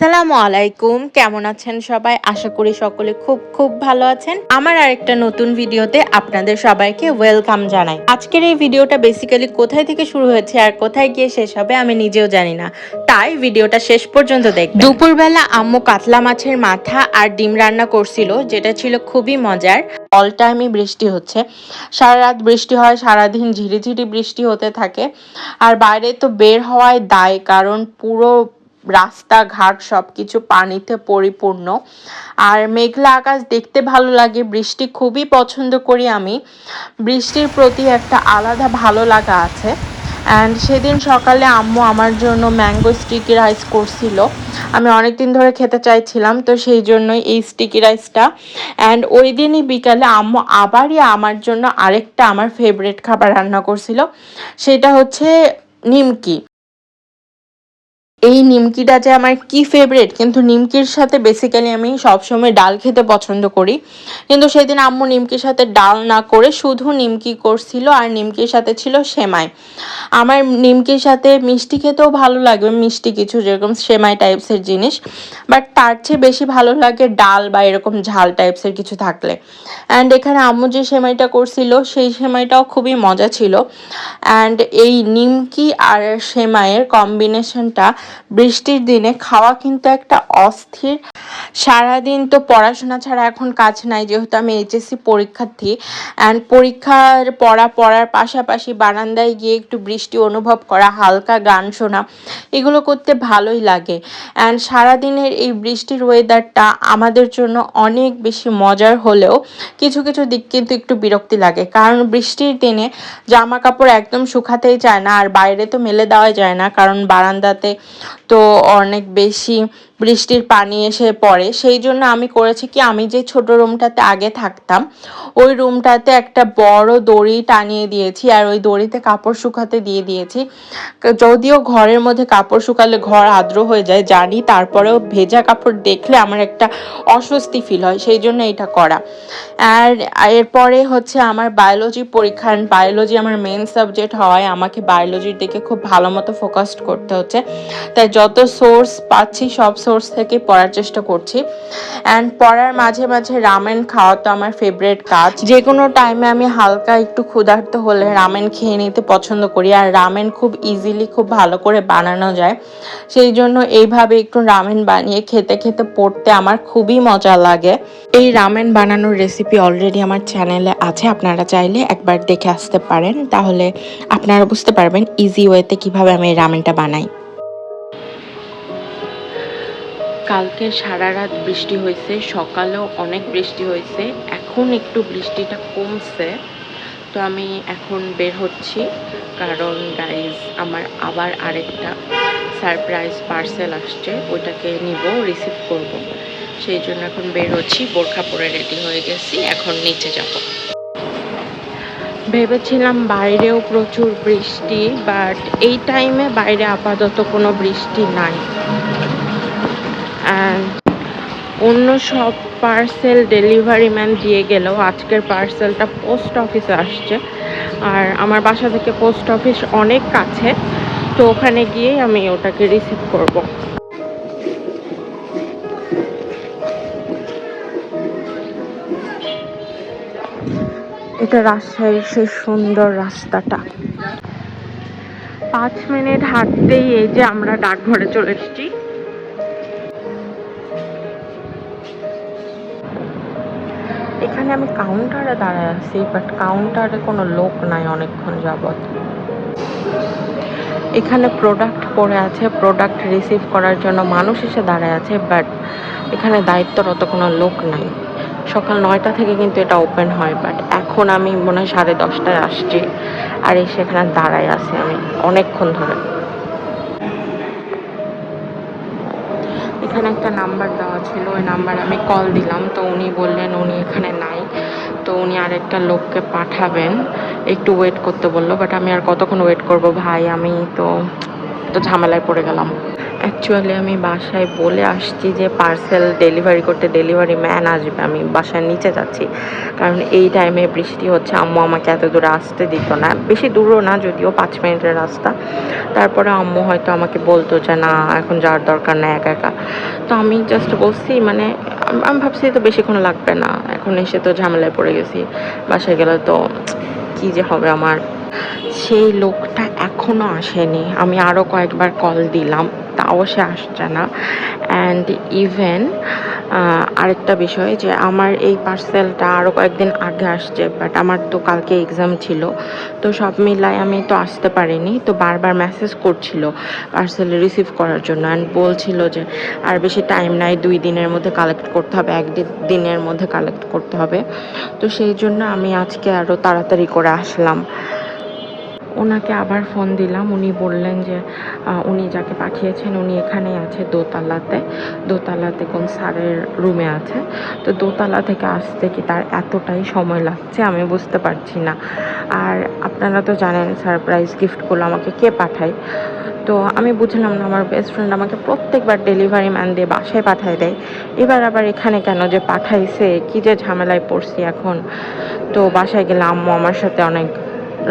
আসসালামু আলাইকুম, কেমন আছেন সবাই? আশা করি সকলে খুব খুব ভালো আছেন। আমার আরেকটা নতুন ভিডিওতে আপনাদের সবাইকে ওয়েলকাম জানাই। আজকের এই ভিডিওটা বেসিক্যালি কোথায় থেকে শুরু হয়েছে আর কোথায় গিয়ে শেষ হবে আমি নিজেও জানি না, তাই ভিডিওটা শেষ পর্যন্ত দেখবেন। দুপুরবেলা আম্মু কাতলা মাছের মাথা আর ডিম রান্না করছিল, যেটা ছিল খুবই মজার। অল টাইমই বৃষ্টি হচ্ছে, সারা রাত বৃষ্টি হয়, সারাদিন ঝিরিঝিরি বৃষ্টি হতে থাকে। আর বাইরে তো বের হওয়ায় দায়, কারণ পুরো রাস্তাঘাট সবকিছু পানিতে পরিপূর্ণ। আর মেঘলা আকাশ দেখতে ভালো লাগে, বৃষ্টি খুবই পছন্দ করি আমি। বৃষ্টির প্রতি একটা আলাদা ভালো লাগা আছে। অ্যান্ড সেদিন সকালে আম্মু আমার জন্য ম্যাঙ্গো স্টিকি রাইস করছিল। আমি অনেকদিন ধরে খেতে চাইছিলাম, তো সেই জন্যই এই স্টিকি রাইসটা। অ্যান্ড ওই দিনই বিকালে আম্মু আবারই আমার জন্য আরেকটা আমার ফেভারিট খাবার রান্না করছিল, সেটা হচ্ছে নিমকি। এই নিমকিটা যে আমার কি ফেভারিট, কিন্তু নিমকির সাথে বেসিক্যালি আমি সবসময় ডাল খেতে পছন্দ করি। কিন্তু সেদিন আম্মু নিমকির সাথে ডাল না করে শুধু নিমকি করছিল, আর নিমকির সাথে ছিল সেমাই। আমার নিমকির সাথে মিষ্টি খেতেও ভালো লাগে, মিষ্টি কিছু যেরকম সেমাই টাইপসের জিনিস, বাট তার চেয়ে বেশি ভালো লাগে ডাল বা এরকম ঝাল টাইপসের কিছু থাকলে। অ্যান্ড এখানে আম্মু যে সেমাইটা করছিল সেই সেমাইটাও খুবই মজা ছিল। অ্যান্ড এই নিমকি আর সেমাইয়ের কম্বিনেশনটা বৃষ্টির দিনে খাওয়া কিন্তু একটা অস্থির। সারাদিন তো পড়াশোনা ছাড়া এখন কাজ নাই, যেহেতু আমি এইচএসসি পরীক্ষার্থী। অ্যান্ড পড়ার পাশাপাশি বারান্দায় গিয়ে একটু বৃষ্টি অনুভব করা, হালকা গান শোনা, এগুলো করতে ভালোই লাগে। অ্যান্ড সারাদিনের এই বৃষ্টির ওয়েদারটা আমাদের জন্য অনেক বেশি মজার হলেও কিছু কিছু দিক কিন্তু একটু বিরক্তি লাগে, কারণ বৃষ্টির দিনে জামা কাপড় একদম শুকাতেই চায় না, আর বাইরে তো মেলে দেওয়া যায় না, কারণ বারান্দাতে তো অনেক বেশি বৃষ্টির পানি এসে পড়ে। সেই জন্য আমি করেছি কি, আমি যে ছোট রুমটাতে আগে থাকতাম ওই রুমটাতে একটা বড় দড়ি টানিয়ে দিয়েছি, আর ওই দড়িতে কাপড় শুকাতে দিয়ে দিয়েছি। যদিও ঘরের মধ্যে কাপড় শুকালে ঘর আর্দ্র হয়ে যায় জানি, তারপরেও ভেজা কাপড় দেখলে আমার একটা অস্বস্তি ফিল হয়, সেই জন্য এটা করা। আর এরপরে হচ্ছে আমার বায়োলজি পরীক্ষা। বায়োলজি আমার মেন সাবজেক্ট হওয়ায় আমাকে বায়োলজির দিকে খুব ভালো মতো ফোকাস করতে হচ্ছে, তাই যত সোর্স পাচ্ছি সব সোর্স থেকে পড়ার চেষ্টা করছি। অ্যান্ড পড়ার মাঝে মাঝে রামেন খাওয়া তো আমার ফেভারিট কাজ। যে কোনো টাইমে আমি হালকা একটু ক্ষুধার্ত হলে রামেন খেয়ে নিতে পছন্দ করি, আর রামেন খুব ইজিলি খুব ভালো করে বানানো যায়, সেই জন্য এইভাবে একটু রামেন বানিয়ে খেতে খেতে পড়তে আমার খুবই মজা লাগে। এই রামেন বানানোর রেসিপি অলরেডি আমার চ্যানেলে আছে, আপনারা চাইলে একবার দেখে আসতে পারেন, তাহলে আপনারা বুঝতে পারবেন ইজি ওয়েতে কিভাবে আমি এই রামেনটা বানাই। কালকে সারা রাত বৃষ্টি হয়েছে, সকালেও অনেক বৃষ্টি হয়েছে, এখন একটু বৃষ্টিটা কমছে। তো আমি এখন বের হচ্ছি, কারণ গাইজ আমার আবার আরেকটা সারপ্রাইজ পার্সেল আসছে, ওইটাকে নিব, রিসিভ করব। সেই জন্য এখন বের হচ্ছি, বোরখা পরে রেডি হয়ে গেছি, এখন নিচে যাব। ভেবেছিলাম বাইরেও প্রচুর বৃষ্টি, বাট এই টাইমে বাইরে আপাতত কোনো বৃষ্টি নাই। অ্যান্ড অন্য সব পার্সেল ডেলিভারি ম্যান দিয়ে গেলেও আজকের পার্সেলটা পোস্ট অফিসে আসছে, আর আমার বাসা থেকে পোস্ট অফিস অনেক কাছে, তো ওখানে গিয়ে আমি ওটাকে রিসিভ করব। এটা রাজশাহীর সেই সুন্দর রাস্তাটা। 5 মিনিট হাঁটতেই এই যে আমরা ডাকঘরে চলে এসেছি। এখানে আমি কাউন্টারে দাঁড়ায় আছি, বাট কাউন্টারে কোনো লোক নাই অনেকক্ষণ যাবত। এখানে প্রোডাক্ট পড়ে আছে, প্রোডাক্ট রিসিভ করার জন্য মানুষ এসে দাঁড়ায় আছে, বাট এখানে দায়িত্বরত কোনো লোক নাই। সকাল 9টা থেকে কিন্তু এটা ওপেন হয়, বাট এখন আমি মনে হয় 10:30টায় আসছি, আর এসে এখানে দাঁড়ায় আছি আমি অনেকক্ষণ ধরে। এখানে একটা নাম্বার দেওয়া ছিল, ওই নাম্বারে আমি কল দিলাম, তো উনি বললেন উনি এখানে নাই, তো উনি আরেকটা লোককে পাঠাবেন, একটু ওয়েট করতে বললো। বাট আমি আর কতক্ষণ ওয়েট করব ভাই, আমি তো ঝামেলায় পড়ে গেলাম। অ্যাকচুয়ালি আমি বাসায় বলে আসছি যে পার্সেল ডেলিভারি করতে ডেলিভারি ম্যান আসবে, আমি বাসার নিচে যাচ্ছি, কারণ এই টাইমে বৃষ্টি হচ্ছে। আম্মু আমাকে এত দূরে আসতে দিত না, বেশি দূরও না, যদিও 5 মিনিটের রাস্তা। তারপরে আম্মু হয়তো আমাকে বলতো যে না এখন যাওয়ার দরকার নেই একা একা। তো আমি জাস্ট বলছি, মানে আমি ভাবছি তো বেশিক্ষণ লাগবে না, এখন এসে তো ঝামেলায় পড়ে গেছি, বাসায় গেলে তো কী যে হবে আমার। সেই লোকটা এখনও আসেনি, আমি আরও কয়েকবার কল দিলাম, তাও সে আসছে না। অ্যান্ড ইভেন আরেকটা বিষয় যে আমার এই পার্সেলটা আরও কয়েকদিন আগে আসছে, বাট আমার তো কালকে এক্সাম ছিল, তো সব মিলাই আমি তো আসতে পারিনি। তো বারবার মেসেজ করছিল পার্সেল রিসিভ করার জন্য, অ্যান্ড বলছিল যে আর বেশি টাইম নাই, 2 দিনের মধ্যে কালেক্ট করতে হবে, 1 দিনের মধ্যে কালেক্ট করতে হবে। তো সেই জন্য আমি আজকে আরও তাড়াতাড়ি করে আসলাম। ওনাকে আবার ফোন দিলাম, উনি বললেন যে উনি যাকে পাঠিয়েছেন উনি এখানেই আছে, দোতলাতে কোন স্যারের রুমে আছে। তো দোতলা থেকে আসতে কি তার এতটাই সময় লাগছে আমি বুঝতে পারছি না। আর আপনারা তো জানেন সারপ্রাইজ গিফটগুলো আমাকে কে পাঠায়, তো আমি বুঝলাম না, আমার বেস্ট ফ্রেন্ড আমাকে প্রত্যেকবার ডেলিভারি ম্যান দিয়ে বাসায় পাঠায় দেয়, এবার আবার এখানে কেন যে পাঠাইছে, কি যে ঝামেলায় পড়ছি এখন। তো বাসায় গেলে আম্মু আমার সাথে অনেক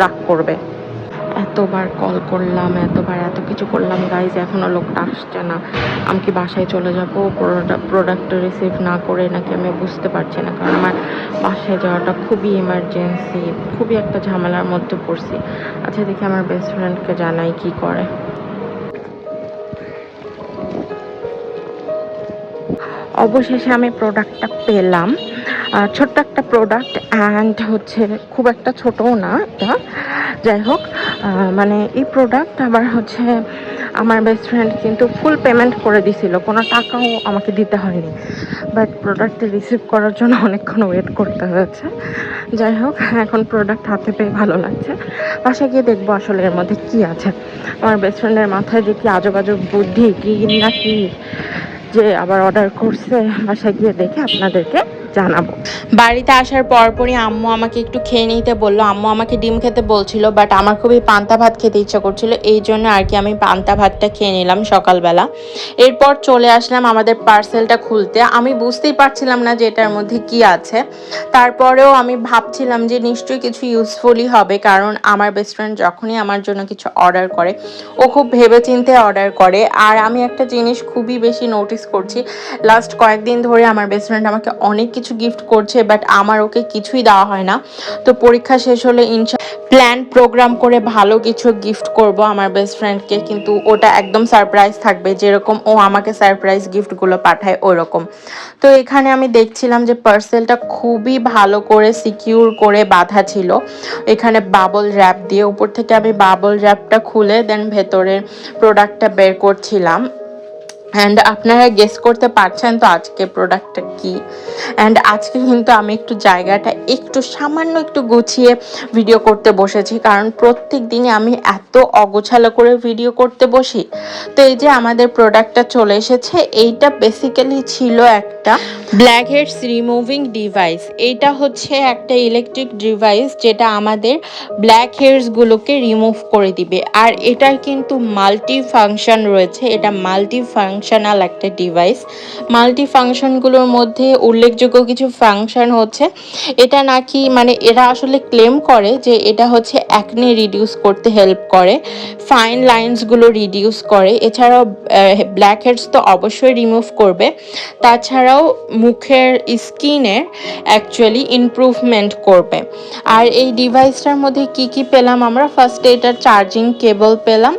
রাগ করবে। এতবার কল করলাম, এতবার এত কিছু করলাম গাইজ, এখনও লোকটা আসছে না। আমি কি বাসায় চলে যাবো প্রোডাক্ট রিসিভ না করে, নাকি আমি বুঝতে পারছি না, কারণ আমার বাসায় যাওয়াটা খুবই ইমার্জেন্সি, খুবই একটা ঝামেলার মধ্যে পড়ছি। আচ্ছা দেখি আমার বেস্ট ফ্রেন্ডকে জানাই কি করে। অবশেষে আমি প্রোডাক্টটা পেলাম, ছোট্ট একটা প্রোডাক্ট, অ্যান্ড হচ্ছে খুব একটা ছোটও না এটা, যাই হোক। মানে এই প্রোডাক্ট আবার হচ্ছে আমার বেস্ট ফ্রেন্ড কিন্তু ফুল পেমেন্ট করে দিছিল, কোনো টাকাও আমাকে দিতে হয়নি, বাট প্রোডাক্টটা রিসিভ করার জন্য অনেকক্ষণ ওয়েট করতে হয়েছে। যাই হোক, এখন প্রোডাক্ট হাতে পেয়ে ভালো লাগছে। বাসায় গিয়ে দেখবো আসলে এর মধ্যে কী আছে। আমার বেস্ট ফ্রেন্ডের মাথায় যে কি আজব আজব বুদ্ধি, কি না কি যে আবার অর্ডার করছে, বাসায় গিয়ে দেখে আপনাদেরকে জানাবো। বাড়িতে আসার পরপরই আম্মু আমাকে একটু খেয়ে নিতে বললো। আম্মু আমাকে ডিম খেতে বলছিল, বাট আমার খুবই পান্তা ভাত খেতে ইচ্ছা করছিল, এই জন্য আর কি আমি পান্তা ভাতটা খেয়ে নিলাম সকালবেলা। এরপর চলে আসলাম আমাদের পার্সেলটা খুলতে। আমি বুঝতেই পারছিলাম না যে এটার মধ্যে কি আছে, তারপরেও আমি ভাবছিলাম যে নিশ্চয়ই কিছু ইউজফুলই হবে, কারণ আমার বেস্ট ফ্রেন্ড যখনই আমার জন্য কিছু অর্ডার করে ও খুব ভেবেচিন্তে অর্ডার করে। আর আমি একটা জিনিস খুবই বেশি নোটিস করছি, লাস্ট কয়েকদিন ধরে আমার বেস্ট ফ্রেন্ড আমাকে অনেক কিছু গিফট করছে, বাট আমার ওকে কিছুই দেওয়া হয় না। তো পরীক্ষা শেষ হলে প্ল্যান প্রোগ্রাম করে ভালো কিছু গিফট করব আমার বেস্ট ফ্রেন্ডকে, কিন্তু ওটা একদম সারপ্রাইজ থাকবে, যেরকম ও আমাকে সারপ্রাইজ গিফটগুলো পাঠায় ওরকম। তো এখানে আমি দেখছিলাম যে পার্সেলটা খুবই ভালো করে সিকিউর করে বাঁধা ছিল, এখানে বাবল র্যাপ দিয়ে। উপর থেকে আমি বাবল র্যাপটা খুলে দেন ভেতরের প্রোডাক্টটা বের করছিলাম। অ্যান্ড আপনারা গেস করতে পারছেন তো আজকে প্রোডাক্টটা কি। অ্যান্ড আজকে কিন্তু আমি একটু জায়গাটা সামান্য একটু গুছিয়ে ভিডিও করতে বসেছি, কারণ প্রত্যেক দিনই আমি এত অগোছালো করে ভিডিও করতে বসি। তো এই যে আমাদের প্রোডাক্টটা চলে এসেছে, এইটা বেসিক্যালি ছিল একটা ব্ল্যাক হেডস রিমুভিং ডিভাইস। এইটা হচ্ছে একটা ইলেকট্রিক ডিভাইস যেটা আমাদের ব্ল্যাক হেডসগুলোকে রিমুভ করে দিবে। আর এটার কিন্তু মাল্টি ফাংশন রয়েছে, এটা মাল্টি ফাংশনাল একটা ডিভাইস। মাল্টি ফাংশনগুলোর মধ্যে উল্লেখযোগ্য কিছু ফাংশন হচ্ছে, এটা নাকি মানে এরা আসলে ক্লেম করে যে এটা হচ্ছে অ্যাকনে রিডিউস করতে হেল্প করে, ফাইন লাইন্সগুলো রিডিউস করে, এছাড়াও ব্ল্যাক হেডস তো অবশ্যই রিমুভ করবে, তাছাড়াও মুখের স্কিনের অ্যাকচুয়ালি ইমপ্রুভমেন্ট করবে। আর এই ডিভাইসটার মধ্যে কি কি পেলাম আমরা, ফার্স্টে এটার চার্জিং কেবল পেলাম,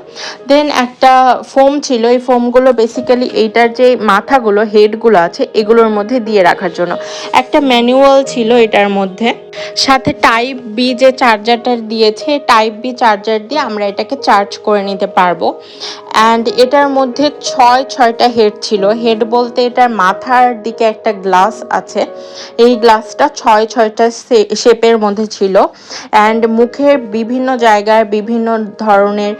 দেন একটা ফোম ছিল, এই ফোমগুলো বেসিক্যালি এইটার যে মাথাগুলো হেডগুলো আছে এগুলোর মধ্যে দিয়ে রাখার জন্য, একটা ম্যানুয়াল ছিল এটার মধ্যে, সাথে টাইপ বি যে চার্জারটা দিয়েছে, টাইপ বি চার্জার দিয়ে আমরা এটাকে চার্জ করে নিতে পারবো। অ্যান্ড এটার মধ্যে ছয়টা হেড ছিল, হেড বলতে এটার মাথার দিকে একটা গ্লাস আছে, এই গ্লাসটা ছয়টা শেপের মধ্যে ছিল। অ্যান্ড মুখের বিভিন্ন জায়গায় বিভিন্ন ধরনের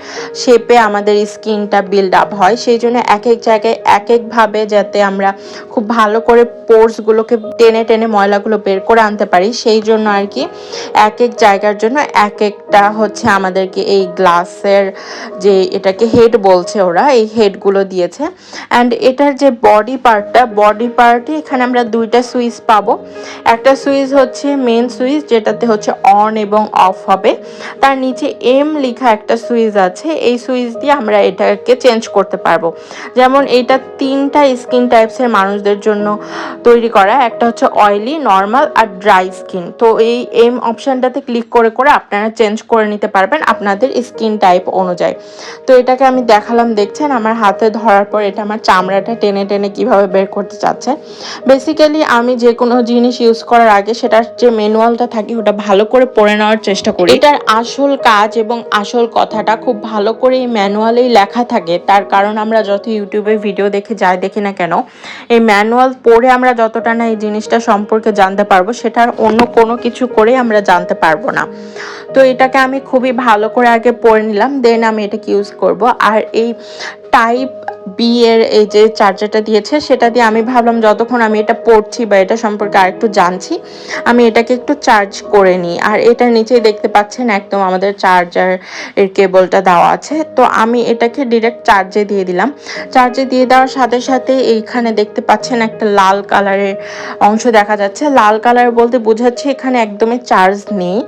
শেপে আমাদের স্কিনটা বিল্ড আপ হয়, সেই জন্য এক এক জায়গায় এক একভাবে যাতে আমরা খুব ভালো করে পোর্সগুলোকে টেনে টেনে ময়লাগুলো বের করে আনতে পারি, সেই জন্য জন্য আর কি, এক এক জায়গার জন্য এক একটা হচ্ছে আমাদেরকে এই গ্লাসের যে এটাকে হেড বলছে ওরা, এই হেডগুলো দিয়েছে। অ্যান্ড এটার যে বডি পার্টে এখানে আমরা দুইটা সুইচ পাবো। একটা সুইচ হচ্ছে মেন সুইচ, যেটাতে হচ্ছে অন এবং অফ হবে। তার নিচে এম লেখা একটা সুইচ আছে, এই সুইচ দিয়ে আমরা এটাকে চেঞ্জ করতে পারবো। যেমন এটা 3টা স্কিন টাইপসের মানুষদের জন্য তৈরি করা, একটা হচ্ছে অয়েলি, নর্মাল আর ড্রাই স্কিন। তো এই এম অপশানটাতে ক্লিক করে করে আপনারা চেঞ্জ করে নিতে পারবেন আপনাদের স্কিন টাইপ অনুযায়ী। তো এটাকে আমি দেখালাম, দেখছেন আমার হাতে ধরার পর এটা আমার চামড়াটা টেনে টেনে কিভাবে বের করতে চাচ্ছে। বেসিক্যালি আমি যে কোনো জিনিস ইউজ করার আগে সেটার যে ম্যানুয়ালটা থাকে ওটা ভালো করে পড়ে নেওয়ার চেষ্টা করি। এটার আসল কাজ এবং আসল কথাটা খুব ভালো করে এই ম্যানুয়ালেই লেখা থাকে। তার কারণ আমরা যত ইউটিউবে ভিডিও দেখে যাই দেখি না কেন, এই ম্যানুয়াল পড়ে আমরা যতটা না এই জিনিসটা সম্পর্কে জানতে পারবো, সেটার অন্য কোনো কিছু করে আমরা জানতে পারবো না। তো এটাকে আমি খুবই ভালো করে আগে পড়ে নিলাম, দেন আমি এটাকে ইউজ করব। আর এই টাইপ বি এর এই যে চার্জারটা দিয়েছে সেটা দিয়ে আমি ভাবলাম যতক্ষণ আমি এটা পড়ছি বা এটা সম্পর্কে আরেকটু জানছি, আমি এটাকে একটু চার্জ করে নিই। আর এটার নিচেই দেখতে পাচ্ছেন একদম আমাদের চার্জার এর কেবলটা দেওয়া আছে। তো আমি এটাকে ডিরেক্ট চার্জে দিয়ে দিলাম। চার্জে দিয়ে দেওয়ার সাথে সাথে এইখানে দেখতে পাচ্ছেন একটা লাল কালারের অংশ দেখা যাচ্ছে। লাল কালার বলতে বোঝাচ্ছে এখানে একদমই চার্জ নেই,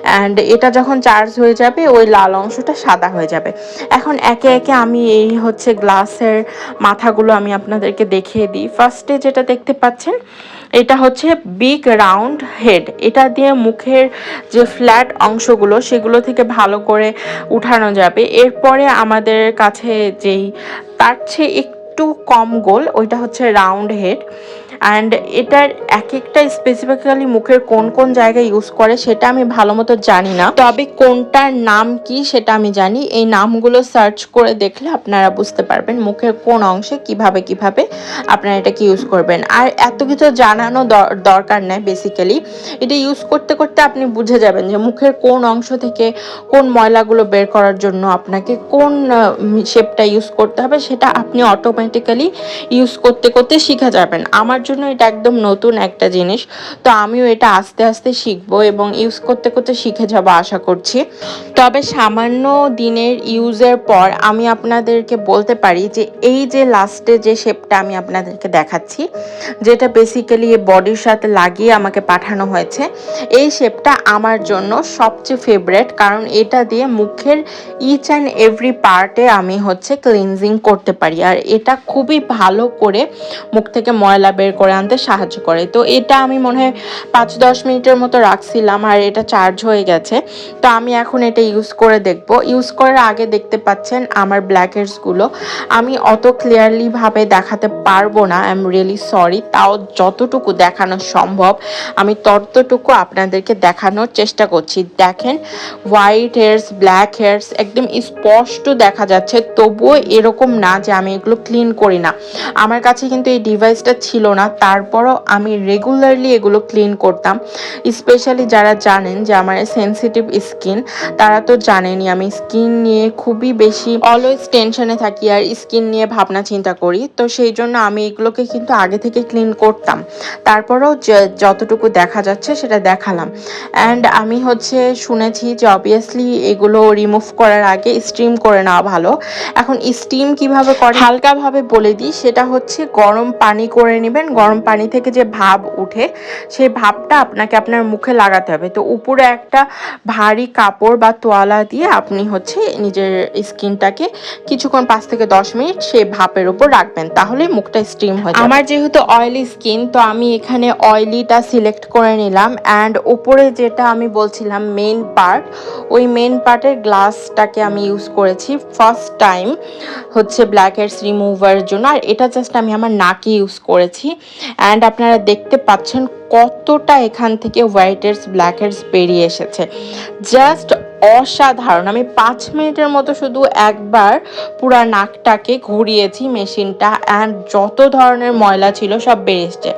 অ্যান্ড এটা যখন চার্জ হয়ে যাবে ওই লাল অংশটা সাদা হয়ে যাবে। এখন একে একে আমি এই হচ্ছে গ্লাসের মাথাগুলো আমি আপনাদেরকে দেখিয়ে দিই। ফার্স্টে যেটা দেখতে পাচ্ছেন এটা হচ্ছে বিগ রাউন্ড হেড, এটা দিয়ে মুখের যে ফ্ল্যাট অংশগুলো সেগুলো থেকে ভালো করে উঠানো যাবে। এরপরে আমাদের কাছে যেই তার চেয়ে একটু কম গোল ওইটা হচ্ছে রাউন্ড হেড। অ্যান্ড এটার এক একটা স্পেসিফিক্যালি মুখের কোন কোন জায়গায় ইউজ করে সেটা আমি ভালো মতো জানি না, তবে কোনটার নাম কি সেটা আমি জানি। এই নামগুলো সার্চ করে দেখলে আপনারা বুঝতে পারবেন মুখের কোন অংশে কিভাবে কিভাবে আপনারা এটাকে ইউজ করবেন। আর এত কিছু জানানো দরকার নেই, বেসিক্যালি এটা ইউজ করতে করতে আপনি বুঝে যাবেন যে মুখের কোন অংশ থেকে কোন ময়লাগুলো বের করার জন্য আপনাকে কোন শেপটা ইউজ করতে হবে, সেটা আপনি অটোমেটিক্যালি ইউজ করতে করতে শিখে যাবেন। আমার জন্য এটা একদম নতুন একটা জিনিস, তো আমিও এটা আস্তে আস্তে শিখবো এবং ইউজ করতে করতে শিখে যাবো আশা করছি। তবে সামান্য দিনের ইউজের পর আমি আপনাদেরকে বলতে পারি যে এই যে লাস্টে যে শেপটা আমি আপনাদেরকে দেখাচ্ছি, যেটা বেসিক্যালি বডির সাথে লাগিয়ে আমাকে পাঠানো হয়েছে, এই শেপটা আমার জন্য সবচেয়ে ফেভারেট। কারণ এটা দিয়ে মুখের ইচ অ্যান্ড এভরি পার্টে আমি হচ্ছে ক্লিনজিং করতে পারি, আর এটা খুবই ভালো করে মুখ থেকে ময়লা বের করে আনতে সাহায্য করে। তো এটা আমি মনে হয় 5-10 মিনিটের মতো রাখছিলাম আর এটা চার্জ হয়ে গেছে। তো আমি এখন এটা ইউজ করে দেখব। ইউজ করার আগে দেখতে পাচ্ছেন আমার ব্ল্যাক হেডসগুলো আমি অত ক্লিয়ারলি ভাবে দেখাতে পারবো না, আই এম রিয়েলি সরি। তাও যতটুকু দেখানো সম্ভব আমি ততটুকু আপনাদেরকে দেখানোর চেষ্টা করছি। দেখেন হোয়াইট হেয়ার্স, ব্ল্যাক হেয়ার্স একদম স্পষ্ট দেখা যাচ্ছে, তবুও এরকম না যে আমি এগুলো ক্লিন করি না। আমার কাছে কিন্তু এই ডিভাইসটা ছিল না, তারপরও আমি রেগুলারলি এগুলো ক্লিন করতাম। স্পেশালি যারা জানেন যে আমার সেনসিটিভ স্কিন, তারা তো জানেনই আমি স্কিন নিয়ে খুবই বেশি অলওয়েজ টেনশনে থাকি আর স্কিন নিয়ে ভাবনা চিন্তা করি। তো সেই জন্য আমি এগুলোকে কিন্তু আগে থেকে ক্লিন করতাম, তারপরেও যতটুকু দেখা যাচ্ছে সেটা দেখালাম। অ্যান্ড আমি হচ্ছে শুনেছি যে অবভিয়াসলি এগুলো রিমুভ করার আগে স্টিম করে নেওয়া ভালো। এখন স্টিম কিভাবে করে হালকাভাবে বলে দিই, সেটা হচ্ছে গরম পানি করে নেবেন। গরম পানি থেকে যে ভাপ উঠে সেই ভাপটা আপনাকে আপনার মুখে লাগাতে হবে। তো উপরে একটা ভারী কাপড় বা তোয়ালা দিয়ে আপনি হচ্ছে নিজের স্কিনটাকে কিছুক্ষণ 5 থেকে 10 মিনিট সেই ভাপের উপর রাখবেন, তাহলে মুখটা স্টিম হয়ে যাবে। আমার যেহেতু অয়েলি স্কিন, তো আমি এখানে অয়েলিটা সিলেক্ট করে নিলাম। অ্যান্ড উপরে যেটা আমি বলছিলাম মেইন পার্ট, ওই মেইন পার্টের গ্লাসটাকে আমি ইউজ করেছি ফার্স্ট টাইম হচ্ছে ব্ল্যাক হেডস রিমুভার জন্য। আর এটা জাস্ট আমি আমার নাকে ইউজ করেছি। অ্যান্ড আপনারা দেখতে পাচ্ছেন কতটা এখান থেকে হোয়াইট হেডস ব্ল্যাক হেডস বেরিয়ে এসেছে। জাস্ট অসাধারণ। আমি 5 মিনিটের মতো শুধু একবার পুরা নাকটাকে ঘুরিয়েছি মেশিনটা, অ্যান্ড যত ধরনের ময়লা ছিল সব বেরিয়েছে।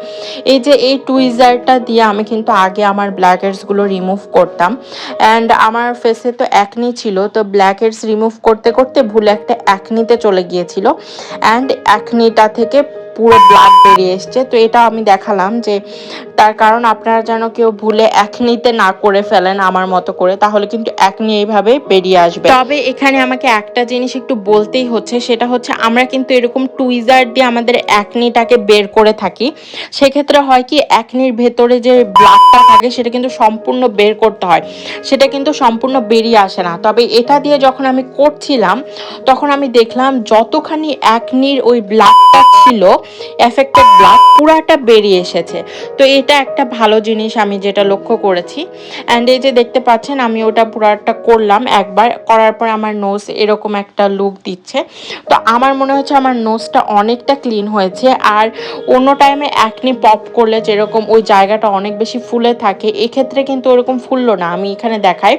এই যে এই টুইজারটা দিয়ে আমি কিন্তু আগে আমার ব্ল্যাক হেডসগুলো রিমুভ করতাম, অ্যান্ড আমার ফেসে তো অ্যাকনি ছিল, তো ব্ল্যাক হেডস রিমুভ করতে করতে ভুলে একটা অ্যাকনিতে চলে গিয়েছিল, অ্যান্ড অ্যাকনিটা থেকে পুরো ব্লাড বেরিয়ে এসছে। তো এটা আমি দেখালাম যে তার কারণ আপনারা যেন কেউ ভুলে অ্যাকনিতে না করে ফেলেন আমার মতো করে, তাহলে কিন্তু অ্যাকনি এইভাবে বেরিয়ে আসবে। তবে এখানে আমাকে একটা জিনিস একটু বলতেই হচ্ছে, সেটা হচ্ছে আমরা কিন্তু এরকম টুইজার দিয়ে আমাদের অ্যাকনিটাকে বের করে থাকি। সেক্ষেত্রে হয় কি, অ্যাকনির ভেতরে যে ব্লাডটা থাকে সেটা কিন্তু সম্পূর্ণ বের করতে হয়, সেটা কিন্তু সম্পূর্ণ বেরিয়ে আসে না। তবে এটা দিয়ে যখন আমি করছিলাম তখন আমি দেখলাম যতখানি অ্যাকনির ওই ব্লাডটা ছিল, এফেক্টেড ব্লাড পুরাটা বেরিয়ে এসেছে। তো এটা একটা ভালো জিনিস আমি যেটা লক্ষ্য করেছি। অ্যান্ড এই যে দেখতে পাচ্ছেন আমি ওটা পুরাটা করলাম, একবার করার পর আমার নোজ এরকম একটা লুক দিচ্ছে। তো আমার মনে হচ্ছে আমার নোজটা অনেকটা ক্লিন হয়েছে। আর অন্য টাইমে অ্যাকনি পপ করলে যেরকম ওই জায়গাটা অনেক বেশি ফুলে থাকে, এক্ষেত্রে কিন্তু ওরকম ফুললো না। আমি এখানে দেখাই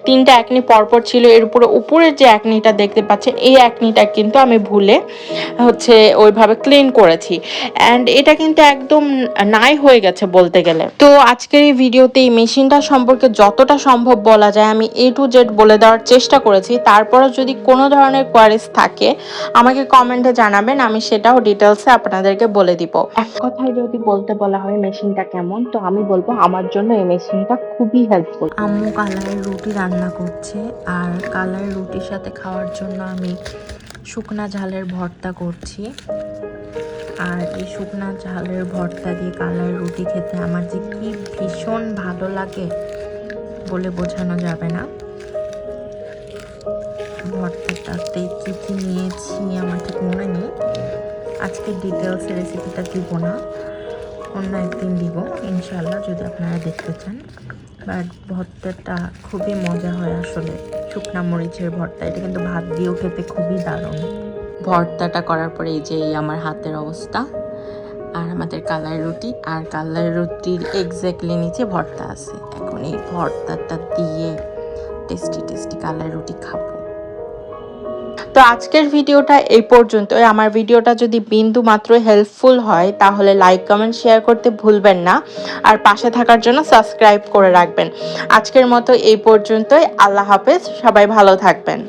3টা অ্যাকনি পরপর ছিল, এর উপরে উপরের যে অ্যাকনিটা দেখতে পাচ্ছেন এই অ্যাকনিটা কিন্তু আমি ভুলে হচ্ছে ওইভাবে ক্লিন করেছি, অ্যান্ড এটা কিন্তু একদম নাই হয়ে গেছে বলতে গেলে। তো আজকের এই ভিডিওতে এই মেশিনটা সম্পর্কে যতটা সম্ভব বলা যায় আমি A to Z বলে দেওয়ার চেষ্টা করেছি। তারপরে যদি কোনো ধরনের কোয়ারিজ থাকে আমাকে কমেন্টে জানাবেন, আমি সেটাও ডিটেলসে আপনাদেরকে বলে দিব। এক কথায় যদি বলতে বলা হয় মেশিনটা কেমন, তো আমি বলবো আমার জন্য এই মেশিনটা খুবই হেল্পফুল। আম্মু কালারের রুটি রান্না করছে, আর কালারের রুটির সাথে খাওয়ার জন্য আমি শুকনা ঝালের ভর্তা করছি। আর এই শুকনা ঝালের ভর্তা দিয়ে কালার রুটি খেতে আমার যে কি ভীষণ ভালো লাগে বলে বোঝানো যাবে না। ভর্তাটাতে কি কি নিয়েছি আমার ঠিক মনে নেই, আজকে ডিটেলসে রেসিপিটা দিব না, অন্য একদিন দিব ইনশাল্লাহ যদি আপনারা দেখতে চান। বাট ভর্তাটা খুবই মজা হয় আসলে, শুকনা মরিচের ভর্তা, এটা কিন্তু ভাত দিয়েও খেতে খুবই দারুণ। ভর্তাটা করার পরে এই যে আমার হাতের অবস্থা, আর আমাদের কালাই রুটি, আর কালাই রুটির এক্স্যাক্টলি নিচে ভর্তা আছে। এখন এই ভর্তাটা দিয়ে টেস্টি টেস্টি কালাই রুটি খাবো। তো আজকের ভিডিওটা এই পর্যন্তই। আমার ভিডিওটা যদি বিন্দু মাত্র হেল্পফুল হয় তাহলে লাইক কমেন্ট শেয়ার করতে ভুলবেন না, আর পাশে থাকার জন্য সাবস্ক্রাইব করে রাখবেন। আজকের মতো এই পর্যন্তই। আল্লাহ হাফেজ, সবাই ভালো থাকবেন।